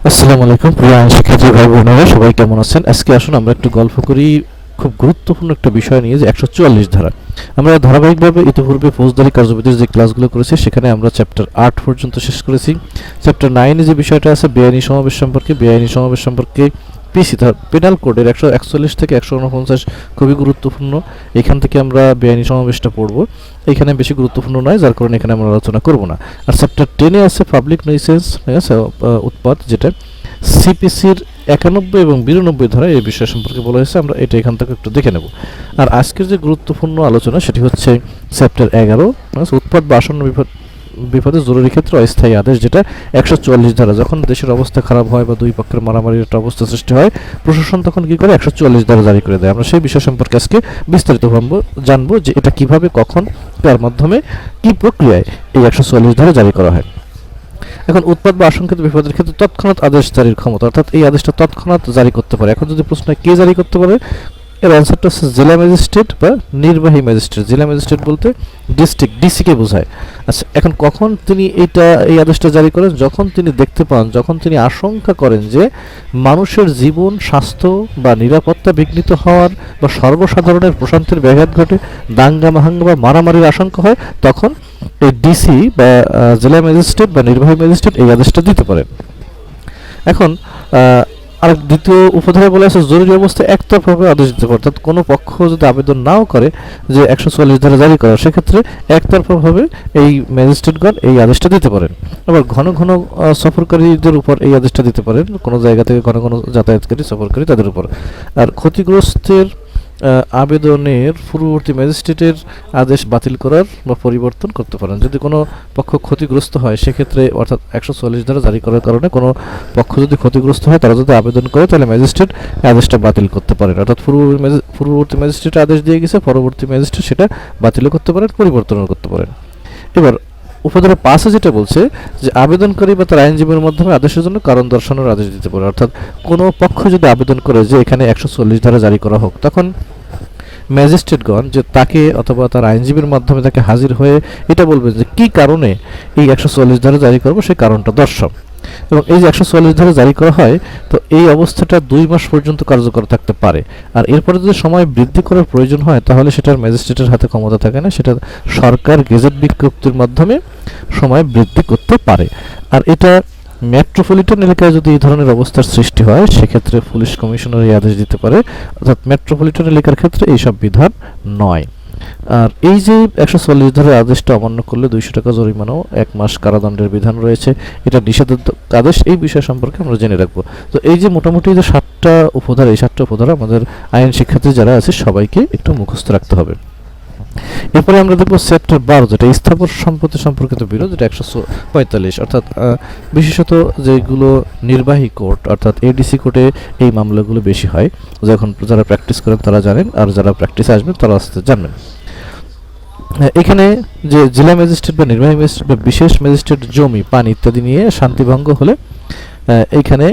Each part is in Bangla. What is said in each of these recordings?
আসসালামু আলাইকুম প্রিয় আইন শিক্ষার্থী ভাই বোনেরা, সবাই কেমন আছেন? আজকে আসুন আমরা একটু গল্প করি খুব গুরুত্বপূর্ণ একটা বিষয় নিয়ে, যে 144 ধারা। আমরা ধারাবাহিকভাবে ইতিপূর্বে ফৌজদারি কার্যবিধির যে ক্লাসগুলো করেছি সেখানে আমরা চ্যাপ্টার 8 পর্যন্ত শেষ করেছি। চ্যাপ্টার 9 এ যে বিষয়টা আছে বেআইনি সমাবেশ সম্পর্কে পিসি পেনাল কোডের 141 থেকে 149 খুবই গুরুত্বপূর্ণ। এখান থেকে আমরা বেআইনি সমাবেশটা পড়ব। এখানে বেশি গুরুত্বপূর্ণ নয়, যার কারণে এখানে আমরা আলোচনা করব না। আর চ্যাপ্টার 10 এ আছে পাবলিক নয়সেন্স, ঠিক আছে, উৎপাত, যেটা সিপিসির 91 এবং 92 ধারায় এই বিষয় সম্পর্কে বলা হয়েছে। আমরা এটা এখান থেকে একটু দেখে নেব। আর আজকের যে গুরুত্বপূর্ণ আলোচনা সেটি হচ্ছে চ্যাপ্টার 11, উৎপাত বা আসন্ন বিপদে জরুরি ক্ষেত্রে অস্থায়ী আদেশ, যেটা 144 ধারা। যখন দেশের অবস্থা খারাপ হয় বা দুই পক্ষের মারামারির একটা অবস্থা সৃষ্টি হয়, প্রশাসন তখন কি করে 144 ধারা জারি করে দেয়। আমরা সেই বিষয় সম্পর্কে আজকে বিস্তারিত জানবো, যে এটা কিভাবে, কখন, কার মাধ্যমে, কি প্রক্রিয়ায় এই 144 ধারা জারি করা হয়। এখন উৎপাত বা আশঙ্কিত বিপদের ক্ষেত্রে তৎক্ষণাৎ আদেশ জারির ক্ষমতা, অর্থাৎ এই আদেশটা তৎক্ষণাৎ জারি করতে পারে। এখন যদি প্রশ্ন হয় কে জারি করতে পারে, এর অ্যান্সারটা হচ্ছে জেলা ম্যাজিস্ট্রেট বা নির্বাহী ম্যাজিস্ট্রেট। জেলা ম্যাজিস্ট্রেট বলতে ডিস্ট্রিক্ট ডিসিকে বোঝায়। আচ্ছা, এখন কখন তিনি এই আদেশটা জারি করেন? যখন তিনি দেখতে পান, যখন তিনি আশঙ্কা করেন যে মানুষের জীবন, স্বাস্থ্য বা নিরাপত্তা বিঘ্নিত হওয়ার বা সর্বসাধারণের প্রশান্তির ব্যাঘাত ঘটে, দাঙ্গা মাহাঙ্গা বা মারামারির আশঙ্কা হয়, তখন এই ডিসি বা জেলা ম্যাজিস্ট্রেট বা নির্বাহী ম্যাজিস্ট্রেট এই আদেশটা দিতে পারেন। এখন আর দ্বিতীয় উপধারায় বলা আছে জরুরি অবস্থায় একতরফাভাবে আদেশ দিতে পারে, অর্থাৎ কোনো পক্ষ যদি আবেদন নাও করে যে 144 ধারা জারি করা, সেক্ষেত্রে একতরফাভাবে এই ম্যাজিস্ট্রেটগণ এই আদেশটা দিতে পারেন। আবার ঘন ঘন সফরকারীদের উপর এই আদেশটা দিতে পারেন, কোনো জায়গা থেকে ঘন ঘন যাতায়াতকারী সফরকারী তাদের উপর। আর ক্ষতিগ্রস্তের আবেদনের পূর্ববর্তী ম্যাজিস্ট্রেটের আদেশ বাতিল করার বা পরিবর্তন করতে পারেন। যদি কোনো পক্ষ ক্ষতিগ্রস্ত হয়, সেক্ষেত্রে অর্থাৎ 144 ধারা জারি করার কারণে কোনো পক্ষ যদি ক্ষতিগ্রস্ত হয়, তারা যদি আবেদন করে, তাহলে ম্যাজিস্ট্রেট আদেশটা বাতিল করতে পারেন। অর্থাৎ পূর্ববর্তী ম্যাজিস্ট্রেট আদেশ দিয়ে গেছে, পরবর্তী ম্যাজিস্ট্রেট সেটা বাতিলও করতে পারেন, পরিবর্তনও করতে পারেন। এবার উপধারা 5 যেটা বলছে যে আবেদনকারী বা তার আইনজীবীর মাধ্যমে আদেশের জন্য কারণ দর্শানোর আদেশ দিতে পারে। অর্থাৎ কোনো পক্ষ যদি আবেদন করে যে এখানে 144 ধারা জারি করা হোক, তখন ম্যাজিস্ট্রেটগণ যে তাকে অথবা তার আইনজীবীর মাধ্যমে তাকে হাজির হয়ে এটা বলবেন যে কী কারণে এই 144 ধারা জারি করবো, সেই কারণটা দর্শাও। এবং এই যে 144 ধারা জারি করা হয়, তো এই অবস্থাটা 2 মাস পর্যন্ত কার্যকর থাকতে পারে। আর এরপরে যদি সময় বৃদ্ধি করার প্রয়োজন হয়, তাহলে সেটার ম্যাজিস্ট্রেটের হাতে ক্ষমতা থাকে না, সেটা সরকার গেজেট বিজ্ঞপ্তির মাধ্যমে সময় বৃদ্ধি করতে পারে। আর এটা মেট্রোপলিটন এলাকায় যদি এই ধরনের অবস্থার সৃষ্টি হয়, সেক্ষেত্রে পুলিশ কমিশনার এই আদেশ দিতে পারে। অর্থাৎ মেট্রোপলিটন এলাকার ক্ষেত্রে এইসব বিধান নয়। আর এই যে 144 ধারার আদেশটা অমান্য করলে 200 টাকা জরিমানাও 1 মাস কারাদণ্ডের বিধান রয়েছে। এটা নিষেধাজ্ঞা আদেশ, এই বিষয় সম্পর্কে আমরা জেনে রাখবো। তো এই যে মোটামুটি যে 7টা উপধারা, এই 7টা উপধারা আমাদের আইন শিক্ষার্থী যারা আছে সবাইকে একটু মুখস্থ রাখতে হবে। এরপরে আমরা দেখবো চ্যাপ্টার 12, যেটা স্থাবর সম্পত্তি সম্পর্কিত বিরোধ, যেটা 145। অর্থাৎ বিশেষত যেগুলো নির্বাহী কোর্ট অর্থাৎ এডিসি কোর্টে এই মামলাগুলো বেশি হয়। যখন যারা প্র্যাকটিস করেন তারা জানেন, আর যারা প্র্যাকটিসে আসবেন তারা আসতে জানবেন। এখানে যে জেলা ম্যাজিস্ট্রেট বা নির্বাহী ম্যাজিস্ট্রেট বা বিশেষ ম্যাজিস্ট্রেট জমি, পানি ইত্যাদি নিয়ে শান্তিভঙ্গ হলে এইখানে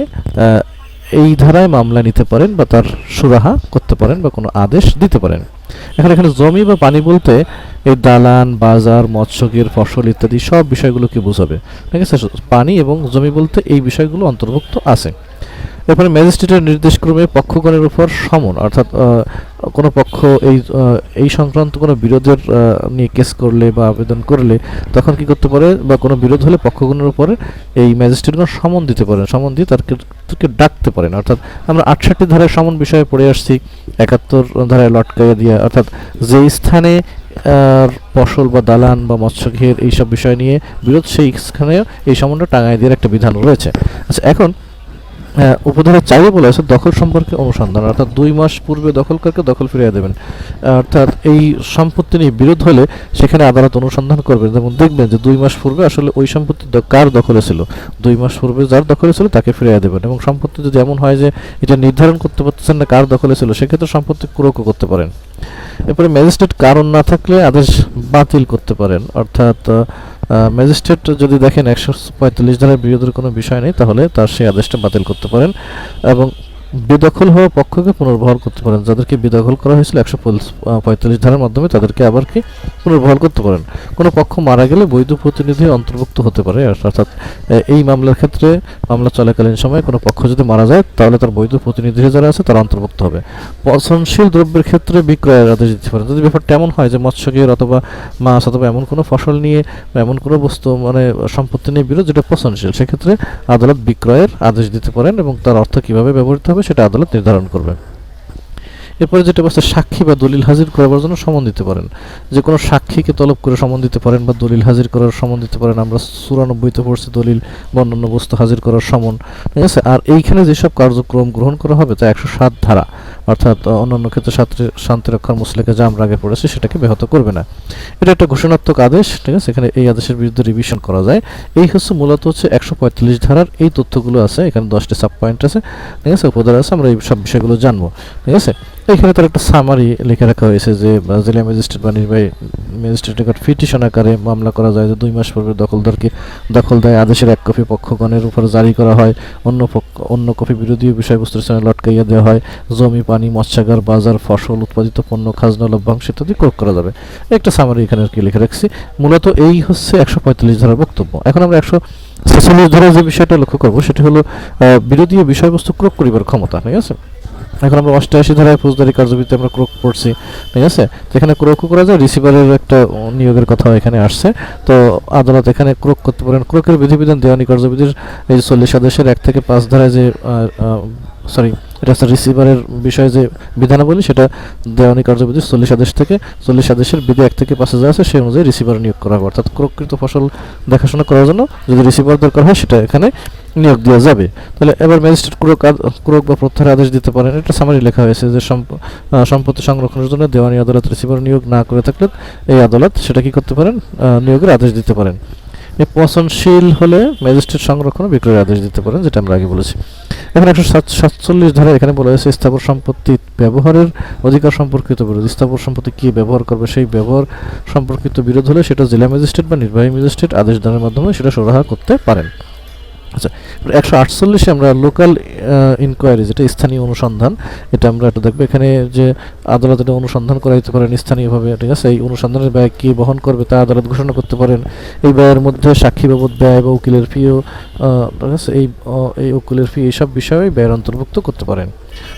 এই ধারায় মামলা নিতে পারেন বা তার সুরাহা করতে পারেন বা কোনো আদেশ দিতে পারেন। এখানে জমি বা পানি বলতে এই দালান, বাজার, মৎস্যকের ফসল ইত্যাদি সব বিষয়গুলোকে বোঝাবে। ঠিক আছে, পানি এবং জমি বলতে এই বিষয়গুলো অন্তর্ভুক্ত আছে। এরপরে ম্যাজিস্ট্রেটের নির্দেশক্রমে পক্ষগণের উপর সমন, অর্থাৎ কোনো পক্ষ এই সংক্রান্ত কোনো বিরোধের নিয়ে কেস করলে বা আবেদন করলে, তখন কি করতে পারে, বা কোনো বিরোধ হলে পক্ষগণের উপরে এই ম্যাজিস্ট্রেটগণ সমন দিতে পারেন, সমন দিয়ে তাদেরকে ডাকতে পারেন। অর্থাৎ আমরা 68 ধারায় সমন বিষয়ে পড়ে আসছি, 71 ধারায় লটকাইয়া দিয়া, অর্থাৎ যে স্থানে ফসল বা দালান বা মৎস্যঘের এইসব বিষয় নিয়ে বিরোধ, সেই স্থানেও এই সমনটা টাঙায় দেওয়ার একটা বিধান রয়েছে। আচ্ছা, এখন উপধারা 4 বলা আছে দখল সম্পর্কে অনুসন্ধান, অর্থাৎ 2 মাস পূর্বে দখলকারকে দখল ফিরিয়ে দেবেন। অর্থাৎ এই সম্পত্তি নিয়ে বিরোধ হলে সেখানে আদালত অনুসন্ধান করবেন, যেমন দেখবেন যে 2 মাস পূর্বে আসলে ওই সম্পত্তি কার দখলে ছিল, 2 মাস পূর্বে যার দখলে ছিল তাকে ফিরিয়ে দেবেন। এবং সম্পত্তি যদি এমন হয় যে এটা নির্ধারণ করতে পারতেছেন না কার দখলে ছিল, সেক্ষেত্রে সম্পত্তি কুরোকও করতে পারেন। এরপরে ম্যাজিস্ট্রেট কারণ না থাকলে আদেশ বাতিল করতে পারেন। অর্থাৎ ম্যাজিস্ট্রেট যদি দেখেন 145 ধারার বিরোধের কোনো বিষয় নেই, তাহলে তার সেই আদেশটা বাতিল করতে পারেন। এবং বেদখল হওয়া পক্ষকে পুনর্বহাল করতে পারেন। যাদেরকে বেদখল করা হয়েছিল 145 ধারার মাধ্যমে তাদেরকে আবার কি পুনর্বহাল করতে পারেন। কোনো পক্ষ মারা গেলে বৈধ প্রতিনিধি অন্তর্ভুক্ত হতে পারে, অর্থাৎ এই মামলার ক্ষেত্রে মামলা চলাকালীন সময়ে কোনো পক্ষ যদি মারা যায় তাহলে তার বৈধ প্রতিনিধি যারা আছে তারা অন্তর্ভুক্ত হবে। পচনশীল দ্রব্যের ক্ষেত্রে বিক্রয়ের আদেশ দিতে পারেন। যদি ব্যাপারটা এমন হয় যে মৎস্যকের অথবা মাছ অথবা এমন কোনো ফসল নিয়ে বা এমন কোনো বস্তু মানে সম্পত্তি নিয়ে বিরোধ যেটা পচনশীল, সেক্ষেত্রে আদালত বিক্রয়ের আদেশ দিতে পারেন এবং তার অর্থ কীভাবে ব্যবহৃত হবে সেটা আদালত নির্ধারণ করবে। এরপরে যেটা বলছে সাক্ষী বা দলিল হাজির করার জন্য সমন দিতে পারেন। যে কোনো সাক্ষীকে তলব করে সমন দিতে পারেন বা দলিল হাজির করার সমন দিতে পারেন। আমরা 94তে পড়ছি দলিল বা অন্যান্য বস্তু হাজির করার সমন, ঠিক আছে। আর এইখানে যেসব কার্যক্রম গ্রহণ করা হবে তা 107 ধারা, অর্থাৎ অন্যান্য ক্ষেত্রে শান্তি রক্ষার মসলেকে যা আমরা আগে পড়েছি সেটাকে ব্যাহত করবে না। এটা একটা ঘোষণাত্মক আদেশ, ঠিক আছে। এখানে এই আদেশের বিরুদ্ধে রিভিশন করা যায়। এই হচ্ছে মূলত হচ্ছে 145 ধারার এই তথ্যগুলো আছে। এখানে 10টি সাব পয়েন্ট আছে, ঠিক আছে, উপধারা আছে। আমরা এই সব বিষয়গুলো জানবো, ঠিক আছে। এখানে তার একটা সামারি লিখে রাখা হয়েছে যে জেলা ম্যাজিস্ট্রেট বা নির্বাহী ম্যাজিস্ট্রেটের নিকট পিটিশন আকারে মামলা করা যায় যে 2 মাস পূর্বে দখলদারকে দখল দেয় আদেশের 1 কপি পক্ষগণের উপর জারি করা হয়, অন্য কপি বিরোধী বিষয়বস্তুর সামনে লটকাইয়া দেওয়া হয়, জমি পানি মৎস্যাগার বাজার ফসল উৎপাদিত পণ্য খাজনা লভ্যাংশ ইত্যাদি ক্রয় করা যাবে। একটা সামারি এখানে আর কি লিখে রাখছি। মূলত এই হচ্ছে 145 ধারার বক্তব্য। এখন আমরা 146 ধারার যে বিষয়টা লক্ষ্য করবো সেটি হলো বিরোধী বিষয়বস্তু ক্রয় করিবার ক্ষমতা, ঠিক আছে। এখন আমরা 88 ধারায় ফৌজদারি কার্যবিধিতে আমরা ক্রোক পড়ছি, ঠিক আছে। যেখানে ক্রোকও করা যায়, রিসিভারের একটা নিয়োগের কথা এখানে আসছে। তো আদালত এখানে ক্রোক করতে পারেন। ক্রোকের বিধিবিধান দেওয়ানি কার্যবিধির এই 40 আদেশের 1 থেকে 5 ধারায় যে এটা হচ্ছে রিসিভারের বিষয়ে যে বিধানাবলী, সেটা দেওয়ানি কার্যবিধির 40 আদেশ থেকে 40 আদেশের বিধি 1 থেকে 5 যা আছে সেই অনুযায়ী রিসিভার নিয়োগ করা হবে। অর্থাৎ ক্রোককৃত ফসল দেখাশোনা করার জন্য যদি রিসিভার দরকার হয় সেটা এখানে নিয়োগ দেওয়া যাবে। তাহলে এবার ম্যাজিস্ট্রেট ক্রোক বা প্রত্যাহারের আদেশ দিতে পারেন। এটা সামারি লেখা হয়েছে যে সম্পত্তি সংরক্ষণের জন্য দেওয়ানি আদালত রিসিভার নিয়োগ না করে থাকলে এই আদালত সেটা কি করতে পারেন, নিয়োগের আদেশ দিতে পারেন। এই পচনশীল হলে ম্যাজিস্ট্রেট সংরক্ষণ ও বিক্রয়ের আদেশ দিতে পারেন, যেটা আমরা আগে বলেছি। এখন 147 ধারা এখানে বলা হয়েছে স্থাবর সম্পত্তি ব্যবহারের অধিকার সম্পর্কিত বিরোধ। স্থাবর সম্পত্তি কি ব্যবহার করবে সেই ব্যবহার সম্পর্কিত বিরোধ হলে সেটা জেলা ম্যাজিস্ট্রেট বা নির্বাহী ম্যাজিস্ট্রেট আদেশ দানের মাধ্যমে সেটা সুরাহা করতে পারেন। আচ্ছা, 148 আমরা লোকাল ইনকোয়ারি, যেটা স্থানীয় অনুসন্ধান, এটা আমরা একটু দেখবো। এখানে যে আদালত এটা অনুসন্ধান করাইতে পারেন স্থানীয়ভাবে, ঠিক আছে। এই অনুসন্ধানের ব্যয় কে বহন করবে তা আদালত ঘোষণা করতে পারেন। এই ব্যয়ের মধ্যে সাক্ষী বাবদ ব্যয় বা উকিলের ফিও, ঠিক আছে, এই উকিলের ফি এইসব বিষয়ে ব্যয়ের অন্তর্ভুক্ত করতে পারেন।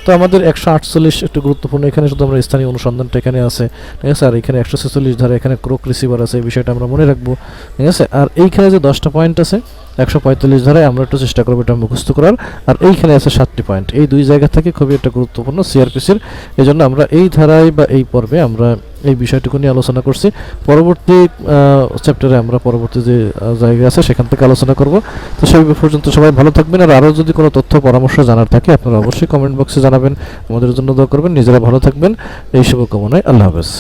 তো আমাদের 148 একটু গুরুত্বপূর্ণ। এখানে শুধু আমরা স্থানীয় অনুসন্ধানটা এখানে আছে, ঠিক আছে। আর এখানে 146 ধারা এখানে ক্রোক রিসিভার আছে, এই বিষয়টা আমরা মনে রাখবো, ঠিক আছে। আর এইখানে যে 10টা পয়েন্ট আছে 145 ধারায় আমরা একটু চেষ্টা করবো এটা মুখস্থ করার। আর এইখানে আছে 7টি পয়েন্ট। এই 2 জায়গা থেকে খুবই একটা গুরুত্বপূর্ণ সিআরপিসির। এই জন্য আমরা এই ধারায় বা এই পর্বে আমরা এই বিষয়টুকু নিয়ে আলোচনা করছি। পরবর্তী চ্যাপ্টারে আমরা পরবর্তী যে জায়গা আছে সেখান থেকে আলোচনা করব। তো সেই পর্যন্ত সবাই ভালো থাকবেন। আর আরও যদি কোনো তথ্য পরামর্শ জানার থাকে আপনারা অবশ্যই কমেন্ট বক্সে জানাবেন, আমাদের জন্য দোয়া করবেন। নিজেরা ভালো থাকবেন, এই শুভকামনায়। আল্লাহ হাফেজ।